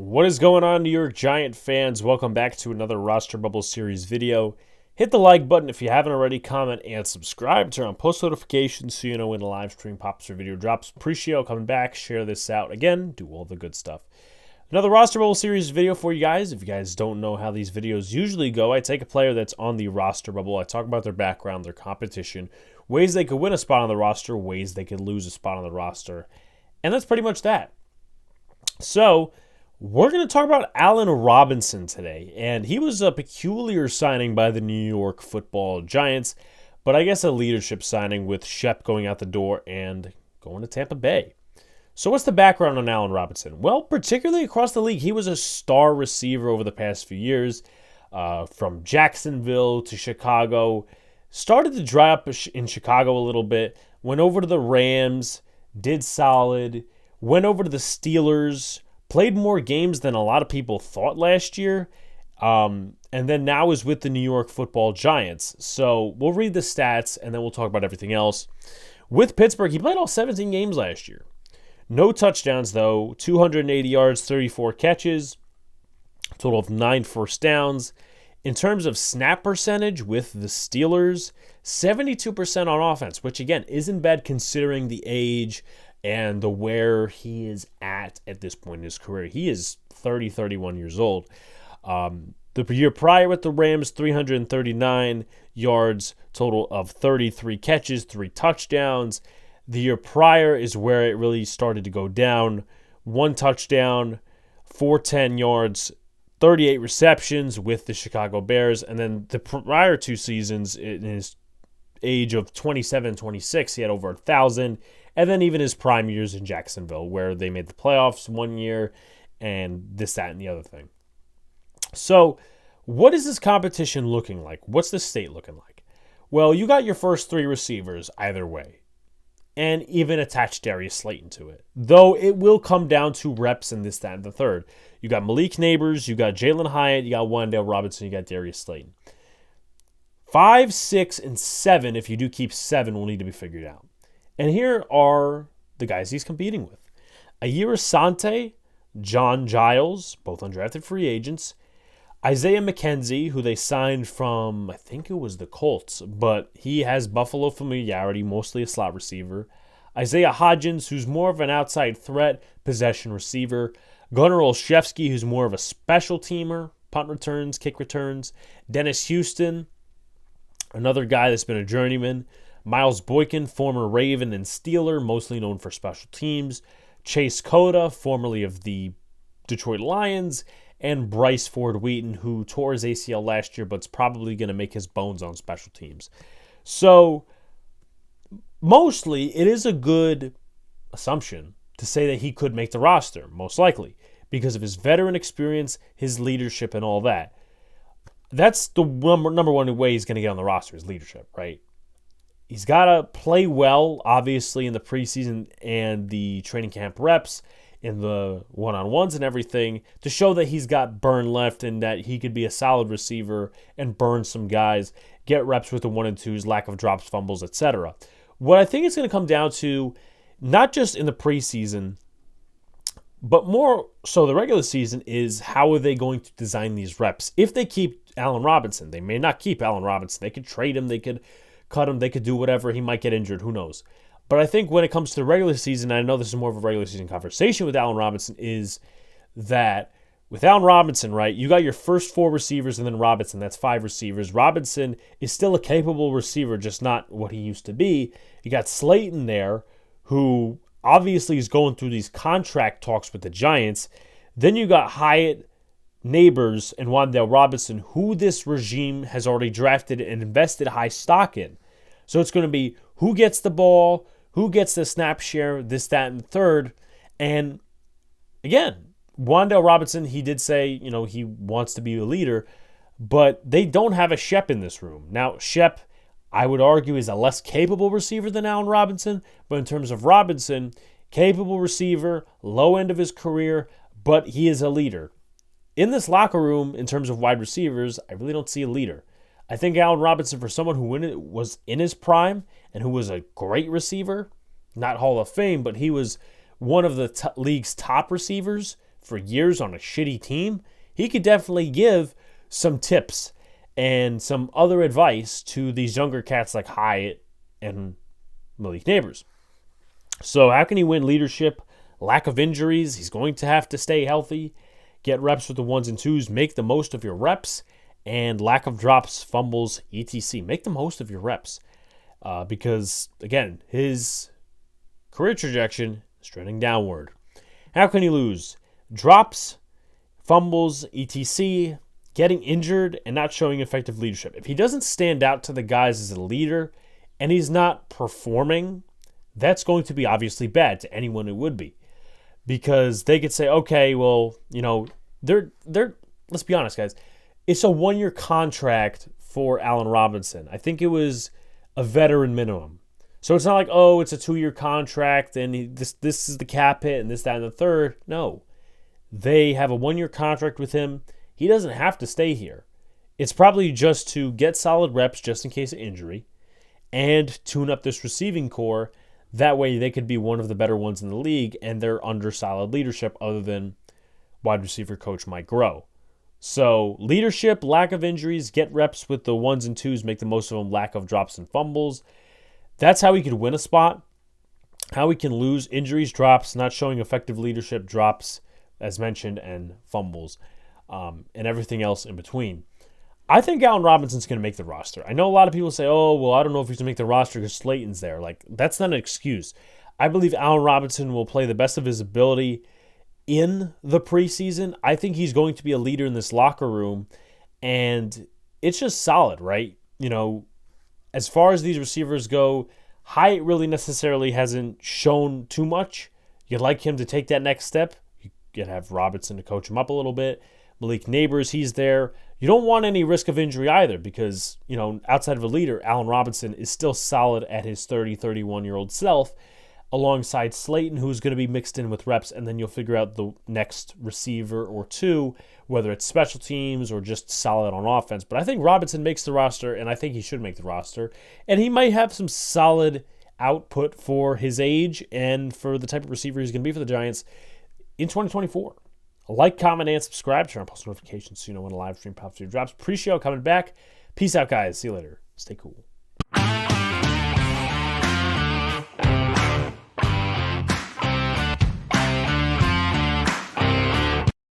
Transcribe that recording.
What is going on, New York Giant fans? Welcome back to another Roster Bubble Series video. Hit the like button if you haven't already, comment, and subscribe. Turn on post notifications so you know when the live stream pops or video drops. Appreciate coming back. Share this out. Again, do all the good stuff. Another Roster Bubble Series video for you guys. If you guys don't know how these videos usually go, I take a player that's on the roster bubble. I talk about their background, their competition, ways they could win a spot on the roster, ways they could lose a spot on the roster. And that's pretty much that. So, we're going to talk about Allen Robinson today, and he was a peculiar signing by the New York Football Giants, but I guess a leadership signing with Shep going out the door and going to Tampa Bay. So what's the background on Allen Robinson? Well, particularly across the league, he was a star receiver over the past few years, from Jacksonville to Chicago. Started to dry up in Chicago a little bit, went over to the Rams, did solid, went over to the Steelers, played more games than a lot of people thought last year, and then now is with the New York Football Giants. So we'll read the stats, and then we'll talk about everything else. With Pittsburgh, he played all 17 games last year. No touchdowns, though. 280 yards, 34 catches, total of 9 first downs. In terms of snap percentage with the Steelers, 72% on offense, which, again, isn't bad considering the age and the where he is at this point in his career. He is 31 years old. The year prior with the Rams, 339 yards, total of 33 catches, 3 touchdowns. The year prior is where it really started to go down. 1 touchdown, 410 yards, 38 receptions with the Chicago Bears. And then the prior 2 seasons, in his age of 27, 26, he had over 1,000. And then even his prime years in Jacksonville, where they made the playoffs one year and this, that, and the other thing. So what is this competition looking like? What's the state looking like? Well, you got your first 3 receivers either way, and even attach Darius Slayton to it. Though it will come down to reps and this, that, and the third. You got Malik Neighbors, you got Jalen Hyatt, you got Wan'Dale Robinson, you got Darius Slayton. 5, 6, and 7, if you do keep 7, will need to be figured out. And here are the guys he's competing with. Ayir Asante, John Giles, both undrafted free agents. Isaiah McKenzie, who they signed from, I think it was the Colts, but he has Buffalo familiarity, mostly a slot receiver. Isaiah Hodgins, who's more of an outside threat, possession receiver. Gunnar Olszewski, who's more of a special teamer, punt returns, kick returns. Dennis Houston, another guy that's been a journeyman. Miles Boykin, former Raven and Steeler, mostly known for special teams. Chase Cota, formerly of the Detroit Lions. And Bryce Ford Wheaton, who tore his ACL last year, but's probably going to make his bones on special teams. So, mostly, it is a good assumption to say that he could make the roster, most likely, because of his veteran experience, his leadership, and all that. That's the number one way he's going to get on the roster, is leadership, right? He's got to play well, obviously, in the preseason and the training camp reps, in the one-on-ones and everything, to show that he's got burn left and that he could be a solid receiver and burn some guys, get reps with the 1 and 2s, lack of drops, fumbles, etc. What I think it's going to come down to, not just in the preseason, but more so the regular season, is how are they going to design these reps? If they keep Allen Robinson, they may not keep Allen Robinson. They could trade him, they could cut him, they could do whatever. He might get injured, who knows? But I think when it comes to the regular season, I know this is more of a regular season conversation with Allen Robinson, is that with Allen Robinson, right, you got your first 4 receivers and then Robinson, that's 5 receivers. Robinson is still a capable receiver, just not what he used to be. You got Slayton there, who obviously is going through these contract talks with the Giants. Then you got Hyatt, Neighbors, and Wan'Dale Robinson, who this regime has already drafted and invested high stock in. So it's going to be who gets the ball, who gets the snap share, this, that, and the third. And again, Wan'Dale Robinson, he did say, he wants to be a leader, but they don't have a Shep in this room. Now, Shep, I would argue, is a less capable receiver than Allen Robinson, but in terms of Robinson, capable receiver, low end of his career, but he is a leader. In this locker room, in terms of wide receivers, I really don't see a leader. I think Allen Robinson, for someone who was in his prime and who was a great receiver, not Hall of Fame, but he was one of the league's top receivers for years on a shitty team, he could definitely give some tips and some other advice to these younger cats like Hyatt and Malik Neighbors. So how can he win leadership? Lack of injuries. He's going to have to stay healthy, get reps with the ones and twos, make the most of your reps, and lack of drops, fumbles, etc. Make the most of your reps because, again, his career trajectory is trending downward. How can he lose? Drops, fumbles, etc., getting injured, and not showing effective leadership. If he doesn't stand out to the guys as a leader and he's not performing, that's going to be obviously bad to anyone who would be. Because they could say, okay, well, they're let's be honest, guys. It's a 1-year contract for Allen Robinson. I think it was a veteran minimum. So it's not like, oh, it's a 2-year contract and this is the cap hit and this, that, and the third. No. They have a 1-year contract with him. He doesn't have to stay here. It's probably just to get solid reps just in case of injury and tune up this receiving core. That way they could be one of the better ones in the league and they're under solid leadership other than wide receiver coach Mike Groh. So leadership, lack of injuries, get reps with the ones and twos, make the most of them, lack of drops and fumbles. That's how he could win a spot. How he can lose: injuries, drops, not showing effective leadership, drops, as mentioned, and fumbles, and everything else in between. I think Allen Robinson's going to make the roster. I know a lot of people say, oh, well, I don't know if he's going to make the roster because Slayton's there. Like, that's not an excuse. I believe Allen Robinson will play the best of his ability in the preseason. I think he's going to be a leader in this locker room, and it's just solid, right? As far as these receivers go, Hyatt really necessarily hasn't shown too much. You'd like him to take that next step. You could have Robinson to coach him up a little bit. Malik Neighbors, he's there. You don't want any risk of injury either because, outside of a leader, Allen Robinson is still solid at his 30, 31-year-old self, alongside Slayton, who's going to be mixed in with reps, and then you'll figure out the next receiver or two, whether it's special teams or just solid on offense. But I think Robinson makes the roster, and I think he should make the roster. And he might have some solid output for his age and for the type of receiver he's going to be for the Giants in 2024. Like, comment, and subscribe. Turn on post notifications so you know when a live stream pops or drops. Appreciate you coming back. Peace out, guys. See you later. Stay cool.